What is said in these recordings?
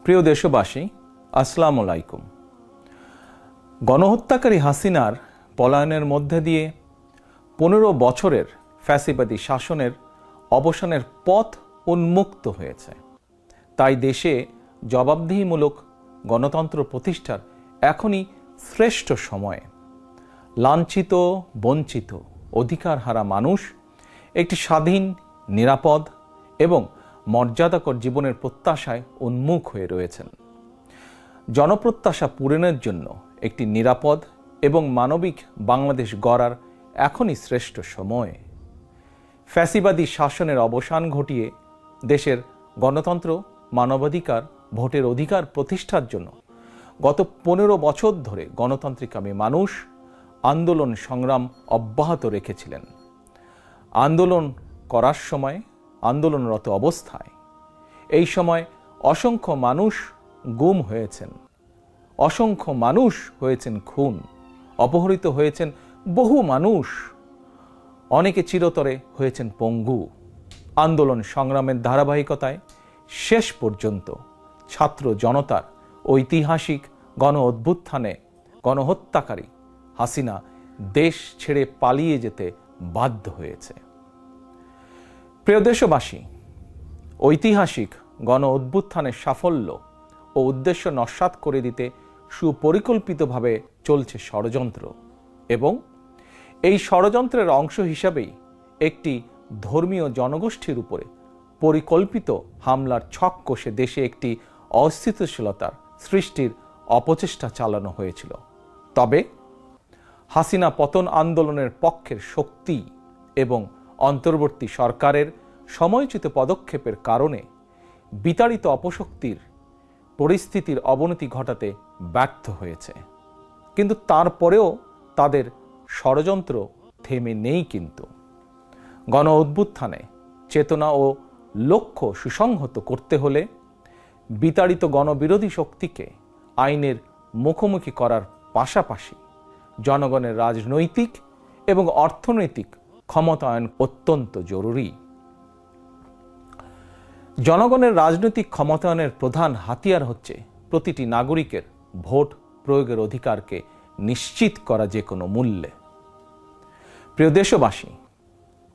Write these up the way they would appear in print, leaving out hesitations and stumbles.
প্রিয় দেশবাসী, আসসালামু আলাইকুম। গণহত্যাকারী হাসিনার পলায়নের মধ্যে দিয়ে 15 বছরের ফ্যাসিবাদী শাসনের অবসানের পথ উন্মুক্ত হয়েছে। তাই দেশে জবাবদিহিমূলক গণতন্ত্র প্রতিষ্ঠার এখনই শ্রেষ্ঠ সময়। লাঞ্ছিত, বঞ্চিত, অধিকারহারা মানুষ একটি স্বাধীন, নিরাপদ এবং মর্যাদাকর জীবনের প্রত্যাশায় উন্মুখ হয়ে রয়েছেন। জনপ্রত্যাশা পূরণের জন্য একটি নিরাপদ এবং মানবিক বাংলাদেশ গড়ার এখনই শ্রেষ্ঠ সময়। ফ্যাসিবাদী শাসনের অবসান ঘটিয়ে দেশের গণতন্ত্র, মানবাধিকার, ভোটের অধিকার প্রতিষ্ঠার জন্য গত 15 বছর ধরে গণতান্ত্রিকামী মানুষ আন্দোলন সংগ্রাম অব্যাহত রেখেছিলেন। আন্দোলন করার সময়, আন্দোলনরত অবস্থায় এই সময় অসংখ্য মানুষ গুম হয়েছেন, অসংখ্য মানুষ হয়েছেন খুন, অপহৃত হয়েছেন বহু মানুষ, অনেকে চিরতরে হয়েছেন পঙ্গু। আন্দোলন সংগ্রামের ধারাবাহিকতায় শেষ পর্যন্ত ছাত্র জনতার ঐতিহাসিক গণ অভ্যুত্থানে গণহত্যাকারী হাসিনা দেশ ছেড়ে পালিয়ে যেতে বাধ্য হয়েছে। প্রিয় দেশবাসী, ঐতিহাসিক গণ অভ্যুত্থানের সাফল্য ও উদ্দেশ্য নস্যাৎ করে দিতে সুপরিকল্পিতভাবে চলছে ষড়যন্ত্র, এবং এই ষড়যন্ত্রের অংশ হিসাবেই একটি ধর্মীয় জনগোষ্ঠীর উপরে পরিকল্পিত হামলার ছক কষে দেশে একটি অস্থিতিশীলতার সৃষ্টির অপচেষ্টা চালানো হয়েছিল। তবে হাসিনা পতন আন্দোলনের পক্ষের শক্তি এবং অন্তর্বর্তী সরকারের সময়োচিত পদক্ষেপের কারণে বিতাড়িত অপশক্তির পরিস্থিতির অবনতি ঘটাতে ব্যর্থ হয়েছে। কিন্তু তারপরেও তাদের ষড়যন্ত্র থেমে নেই। কিন্তু গণ অভ্যুত্থানে চেতনা ও লক্ষ্য সুসংহত করতে হলে বিতাড়িত গণবিরোধী শক্তিকে আইনের মুখোমুখি করার পাশাপাশি জনগণের রাজনৈতিক এবং অর্থনৈতিক ক্ষমতায়ন অত্যন্ত জরুরি। জনগণের রাজনৈতিক ক্ষমতায়নের প্রধান হাতিয়ার হচ্ছে প্রতিটি নাগরিকের ভোট প্রয়োগের অধিকারকে নিশ্চিত করা যে কোনো মূল্যে। প্রিয় দেশবাসী,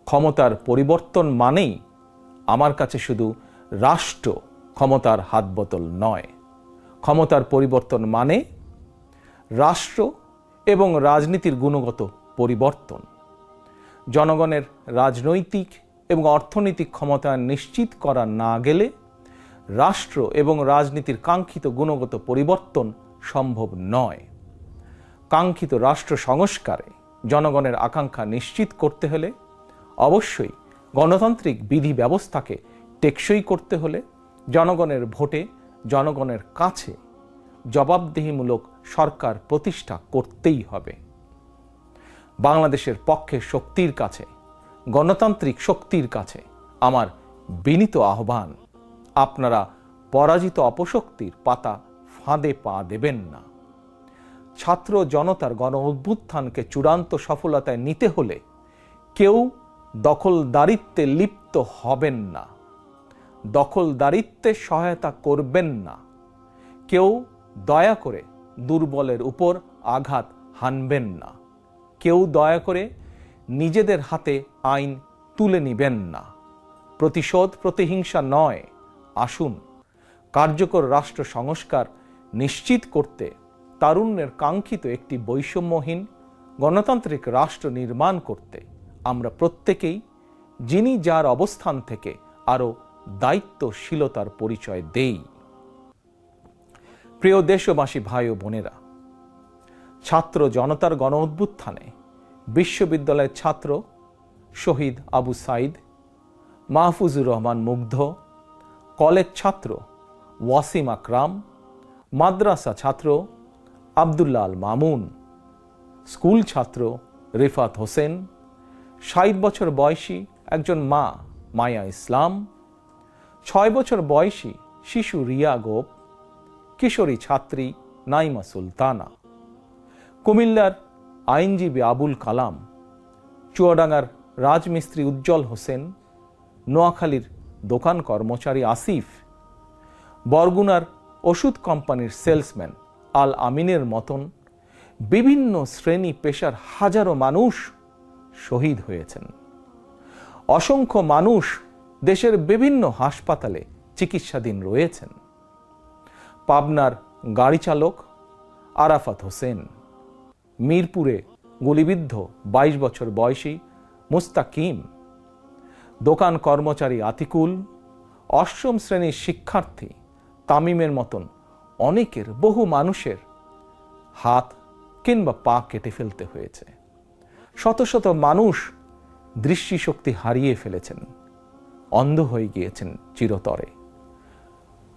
ক্ষমতার পরিবর্তন মানেই আমার কাছে শুধু রাষ্ট্র ক্ষমতার হাতবোতল নয়। ক্ষমতার পরিবর্তন মানে রাষ্ট্র এবং রাজনীতির গুণগত পরিবর্তন। জনগণের রাজনৈতিক এবং অর্থনৈতিক ক্ষমতায়ন নিশ্চিত করা না গেলে রাষ্ট্র এবং রাজনীতির কাঙ্ক্ষিত গুণগত পরিবর্তন সম্ভব নয়। কাঙ্ক্ষিত রাষ্ট্র সংস্কারে জনগণের আকাঙ্ক্ষা নিশ্চিত করতে হলে অবশ্যই গণতান্ত্রিক বিধি ব্যবস্থাকে টেকসই করতে হলে জনগণের ভোটে জনগণের কাছে জবাবদিহিমূলক সরকার প্রতিষ্ঠা করতেই হবে। বাংলাদেশের পক্ষে শক্তির কাছে, গণতান্ত্রিক শক্তির কাছে আমার বিনীত আহ্বান, আপনারা পরাজিত অপশক্তির পাতা ফাঁদে পা দেবেন না। ছাত্র জনতার গণ অভ্যুত্থানকে চূড়ান্ত সফলতায় নিতে হলে কেউ দখলদারিত্বে লিপ্ত হবেন না, দখলদারিত্বে সহায়তা করবেন না, কেউ দয়া করে দুর্বলের উপর আঘাত হানবেন না, কেউ দয়া করে নিজেদের হাতে আইন তুলে নিবেন না। প্রতিশোধ, প্রতিহিংসা নয়। আসুন কার্যকর রাষ্ট্র সংস্কার নিশ্চিত করতে তারুণ্যের কাঙ্ক্ষিত একটি বৈষম্যহীন গণতান্ত্রিক রাষ্ট্র নির্মাণ করতে আমরা প্রত্যেকেই যিনি যার অবস্থান থেকে আরও দায়িত্বশীলতার পরিচয় দেই। প্রিয় দেশবাসী, ভাই ও বোনেরা, ছাত্র জনতার গণ অভ্যুত্থানে বিশ্ববিদ্যালয়ের ছাত্র শহীদ আবু সাইদ, মাহফুজুর রহমান মুগ্ধ, কলেজ ছাত্র ওয়াসিম আকরাম, মাদ্রাসা ছাত্র আব্দুল্লাহ আল মামুন, স্কুল ছাত্র রিফাত হোসেন, 60 বছর বয়সী একজন মা মায়া ইসলাম, 6 বছর বয়সী শিশু রিয়া গোপ, কিশোরী ছাত্রী নাইমা সুলতানা, কুমিল্লার আইনজীবী আবুল কালাম, চুয়াডাঙ্গার রাজমিস্ত্রি উজ্জ্বল হোসেন, নোয়াখালীর দোকান কর্মচারী আসিফ, বরগুনার ওষুধ কোম্পানির সেলসম্যান আল আমিনের মতন বিভিন্ন শ্রেণী পেশার হাজারো মানুষ শহীদ হয়েছেন। অসংখ্য মানুষ দেশের বিভিন্ন হাসপাতালে চিকিৎসাধীন রয়েছেন। পাবনার গাড়ি চালক আরাফাত হোসেন, মিরপুরে গুলিবিদ্ধ 22 বছর বয়সী মুস্তাকিম, দোকান কর্মচারী আতিকুল, অষ্টম শ্রেণীর শিক্ষার্থী তামিমের মতন অনেকের, বহু মানুষের হাত কিংবা পা কেটে ফেলতে হয়েছে। শত শত মানুষ দৃষ্টিশক্তি হারিয়ে ফেলেছেন, অন্ধ হয়ে গিয়েছেন চিরতরে,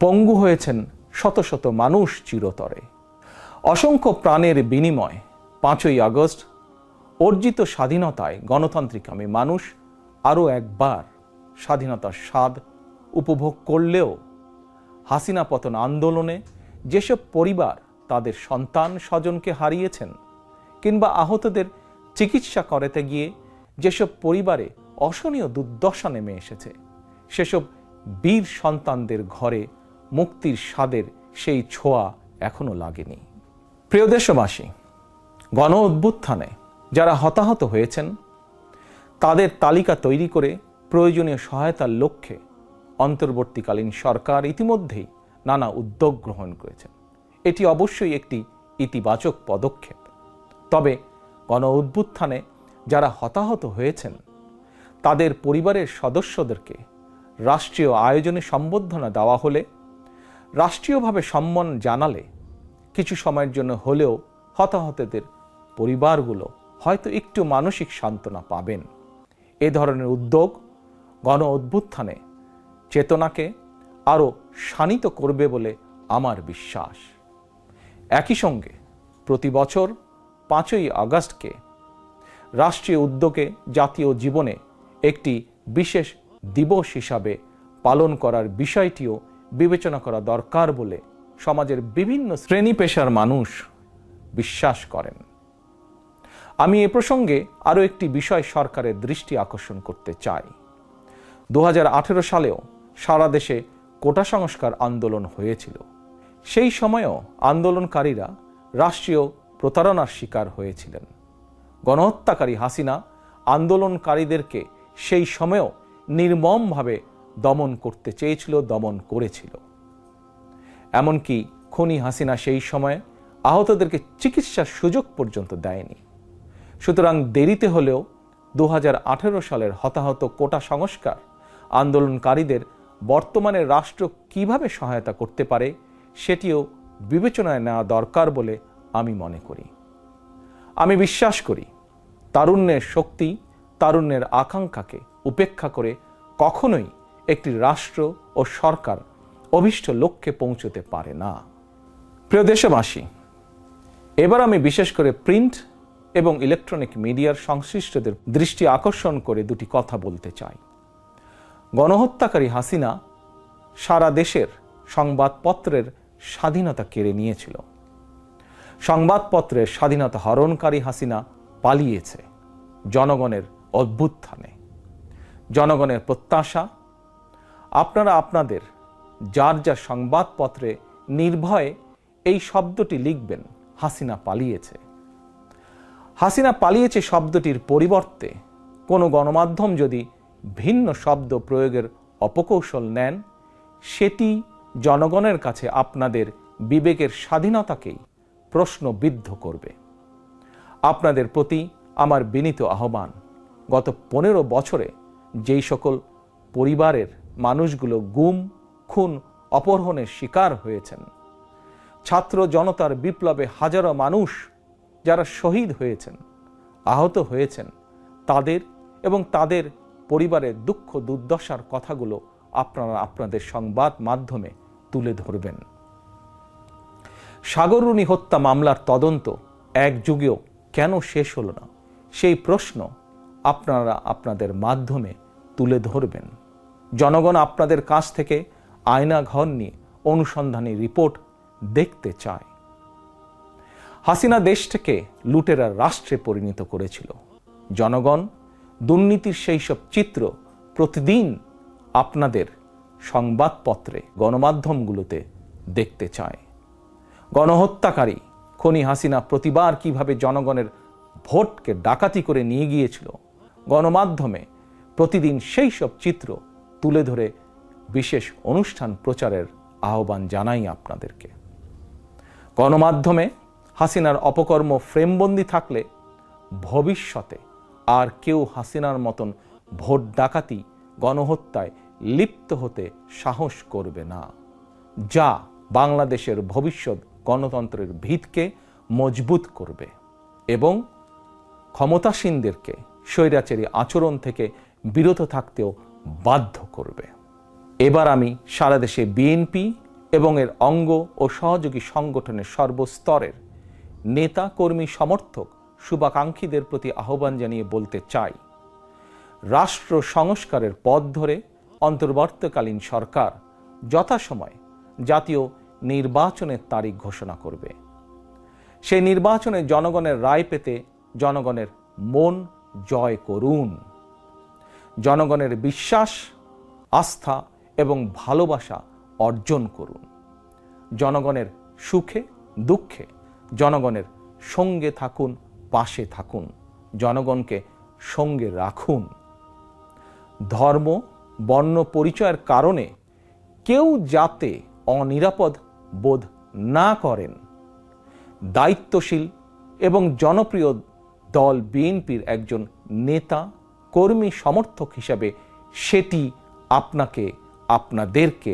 পঙ্গু হয়েছেন শত শত মানুষ চিরতরে। অসংখ্য প্রাণের বিনিময় 5ই আগস্ট অর্জিত স্বাধীনতায় গণতান্ত্রিকামী মানুষ আরও একবার স্বাধীনতার স্বাদ উপভোগ করলেও হাসিনা পতন আন্দোলনে যেসব পরিবার তাদের সন্তান স্বজনকে হারিয়েছেন কিংবা আহতদের চিকিৎসা করাতে গিয়ে যেসব পরিবারে অসহনীয় দুর্দশা নেমে এসেছে, সেসব বীর সন্তানদের ঘরে মুক্তির স্বাদের সেই ছোঁয়া এখনো লাগেনি। প্রিয় দেশবাসী, গণ অভ্যুত্থানে যারা হতাহত হয়েছেন তাদের তালিকা তৈরি করে প্রয়োজনীয় সহায়তার লক্ষ্যে অন্তর্বর্তীকালীন সরকার ইতিমধ্যেই নানা উদ্যোগ গ্রহণ করেছেন। এটি অবশ্যই একটি ইতিবাচক পদক্ষেপ। তবে গণ অভ্যুত্থানে যারা হতাহত হয়েছেন তাদের পরিবারের সদস্যদেরকে রাষ্ট্রীয় আয়োজনে সম্বর্ধনা দেওয়া হলে, রাষ্ট্রীয়ভাবে সম্মান জানালে কিছু সময়ের জন্য হলেও হতাহতদের পরিবারগুলো হয়তো একটু মানসিক সান্ত্বনা পাবেন। এ ধরনের উদ্যোগ গণ অভ্যুত্থানে চেতনাকে আরও শানিত করবে বলে আমার বিশ্বাস। একই সঙ্গে প্রতি বছর 5ই আগস্টকে রাষ্ট্রীয় উদ্যোগে জাতীয় জীবনে একটি বিশেষ দিবস হিসাবে পালন করার বিষয়টিও বিবেচনা করা দরকার বলে সমাজের বিভিন্ন শ্রেণী পেশার মানুষ বিশ্বাস করেন। আমি এ প্রসঙ্গে আরও একটি বিষয় সরকারের দৃষ্টি আকর্ষণ করতে চাই। 2018 সালেও সারা দেশে কোটা সংস্কার আন্দোলন হয়েছিল। সেই সময়েও আন্দোলনকারীরা রাষ্ট্রীয় প্রতারণার শিকার হয়েছিলেন। গণহত্যাকারী হাসিনা আন্দোলনকারীদেরকে সেই সময়েও নির্মমভাবে দমন করতে চেয়েছিল, দমন করেছিল। এমনকি খুনি হাসিনা সেই সময়ে আহতদেরকে চিকিৎসার সুযোগ পর্যন্ত দেয়নি। সুতরাং দেরিতে হলেও 2018 সালের হতাহত কোটা সংস্কার আন্দোলনকারীদের বর্তমানে রাষ্ট্র কিভাবে সহায়তা করতে পারে সেটিও বিবেচনায় নেওয়া দরকার বলে আমি মনে করি। আমি বিশ্বাস করি তারুণ্যের শক্তি, তারুণ্যের আকাঙ্ক্ষাকে উপেক্ষা করে কখনোই একটি রাষ্ট্র ও সরকার অভীষ্ট লক্ষ্যে পৌঁছতে পারে না। প্রিয় দেশবাসী, এবার আমি বিশেষ করে প্রিন্ট এবং ইলেকট্রনিক মিডিয়ার সংশ্লিষ্টদের দৃষ্টি আকর্ষণ করে দুটি কথা বলতে চাই। গণহত্যাকারী হাসিনা সারা দেশের সংবাদপত্রের স্বাধীনতা কেড়ে নিয়েছিল। সংবাদপত্রের স্বাধীনতা হরণকারী হাসিনা পালিয়েছে জনগণের অভ্যুত্থানে। জনগণের প্রত্যাশা, আপনারা আপনাদের যার যার সংবাদপত্রে নির্ভয়ে এই শব্দটি লিখবেন, হাসিনা পালিয়েছে। হাসিনা পালিয়েছে শব্দটির পরিবর্তে কোনো গণমাধ্যম যদি ভিন্ন শব্দ প্রয়োগের অপকৌশল নেন, সেটি জনগণের কাছে আপনাদের বিবেকের স্বাধীনতাকেই প্রশ্নবিদ্ধ করবে। আপনাদের প্রতি আমার বিনীত আহ্বান, গত 15 বছরে যেই সকল পরিবারের মানুষগুলো গুম, খুন, অপহরণের শিকার হয়েছেন, ছাত্র জনতার বিপ্লবে হাজারো মানুষ যারা শহীদ হয়েছেন, আহত হয়েছেন, তাদের এবং তাদের পরিবারের দুঃখ দুর্দশার কথাগুলো আপনারা আপনাদের সংবাদ মাধ্যমে তুলে ধরবেন। সাগররুনি হত্যা মামলার তদন্ত এক যুগেও কেন শেষ হলো না, সেই প্রশ্ন আপনারা আপনাদের মাধ্যমে তুলে ধরবেন। জনগণ আপনাদের কাছ থেকে আয়নাঘর নিয়ে অনুসন্ধানী রিপোর্ট দেখতে চায়। হাসিনা দেশটাকে লুটেরার রাষ্ট্রে পরিণত করেছিল। জনগণ দুর্নীতির সেই সব চিত্র প্রতিদিন আপনাদের সংবাদপত্রে, গণমাধ্যমগুলোতে দেখতে চায়। গণহত্যাকারী খনি হাসিনা প্রতিবার কিভাবে জনগণের ভোটকে ডাকাতি করে নিয়ে গিয়েছিল, গণমাধ্যমে প্রতিদিন সেই সব চিত্র তুলে ধরে বিশেষ অনুষ্ঠান প্রচারের আহ্বান জানাই আপনাদেরকে। গণমাধ্যমে হাসিনার অপকর্ম ফ্রেমবন্দি থাকলে ভবিষ্যতে আর কেউ হাসিনার মতন ভোট ডাকাতি, গণহত্যায় লিপ্ত হতে সাহস করবে না, যা বাংলাদেশের ভবিষ্যৎ গণতন্ত্রের ভিতকে মজবুত করবে এবং ক্ষমতাসীনদেরকে স্বৈরাচারী আচরণ থেকে বিরত থাকতেও বাধ্য করবে। এবার আমি সারা দেশে বিএনপি এবং এর অঙ্গ ও সহযোগী সংগঠনের সর্বস্তরের নেতা, কর্মী, সমর্থক, শুভাকাঙ্ক্ষীদের প্রতি আহ্বান জানিয়ে বলতে চাই, রাষ্ট্র সংস্কারের পথ ধরে অন্তর্বর্তীকালীন সরকার যথাসময়ে জাতীয় নির্বাচনের তারিখ ঘোষণা করবে। সেই নির্বাচনে জনগণের রায় পেতে জনগণের মন জয় করুন। জনগণের বিশ্বাস, আস্থা এবং ভালোবাসা অর্জন করুন। জনগণের সুখে দুঃখে জনগণের সঙ্গে থাকুন, পাশে থাকুন, জনগণকে সঙ্গে রাখুন। ধর্ম, বর্ণ পরিচয়ের কারণে কেউ যাতে অনিরাপদ বোধ না করেন, দায়িত্বশীল এবং জনপ্রিয় দল বিএনপির একজন নেতা, কর্মী, সমর্থক হিসাবে সেটি আপনাদেরকে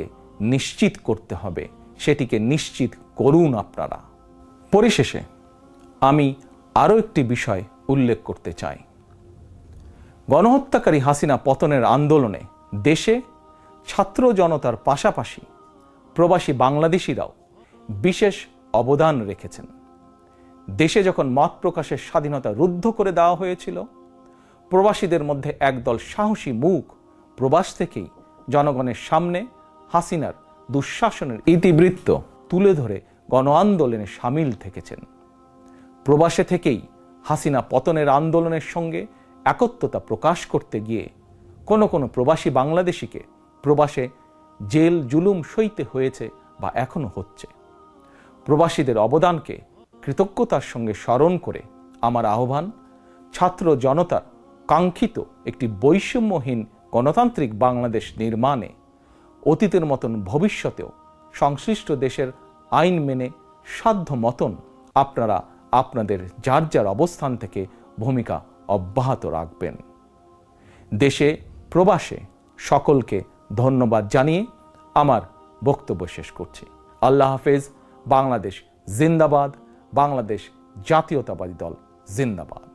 নিশ্চিত করতে হবে। সেটিকে নিশ্চিত করুন আপনারা। পরিশেষে আমি আরও একটি বিষয় উল্লেখ করতে চাই। গণহত্যাকারী হাসিনা পতনের আন্দোলনে দেশে ছাত্র জনতার পাশাপাশি প্রবাসী বাংলাদেশিরাও বিশেষ অবদান রেখেছেন। দেশে যখন মত প্রকাশের স্বাধীনতা রুদ্ধ করে দেওয়া হয়েছিল, প্রবাসীদের মধ্যে একদল সাহসী মুখ প্রবাস থেকেই জনগণের সামনে হাসিনার দুঃশাসনের ইতিবৃত্ত তুলে ধরে গণ আন্দোলনে সামিল থেকেছেন। প্রবাসে থেকেই হাসিনা পতনের আন্দোলনের সঙ্গে একত্বতা প্রকাশ করতে গিয়ে কোনো প্রবাসী বাংলাদেশিকে প্রবাসে জেল জুলুম সইতে হয়েছে বা এখনো হচ্ছে। প্রবাসীদের অবদানকে কৃতজ্ঞতার সঙ্গে স্মরণ করে আমার আহ্বান, ছাত্র জনতার কাঙ্ক্ষিত একটি বৈষম্যহীন গণতান্ত্রিক বাংলাদেশ নির্মাণে অতীতের মতন ভবিষ্যতেও সংশ্লিষ্ট দেশের আইন মেনে সাধ্য মতন আপনারা আপনাদের যার যার অবস্থান থেকে ভূমিকা অব্যাহত রাখবেন। দেশে প্রবাসে সকলকে ধন্যবাদ জানিয়ে আমার বক্তব্য শেষ করছি। আল্লাহ হাফেজ। বাংলাদেশ জিন্দাবাদ। বাংলাদেশ জাতীয়তাবাদী দল জিন্দাবাদ।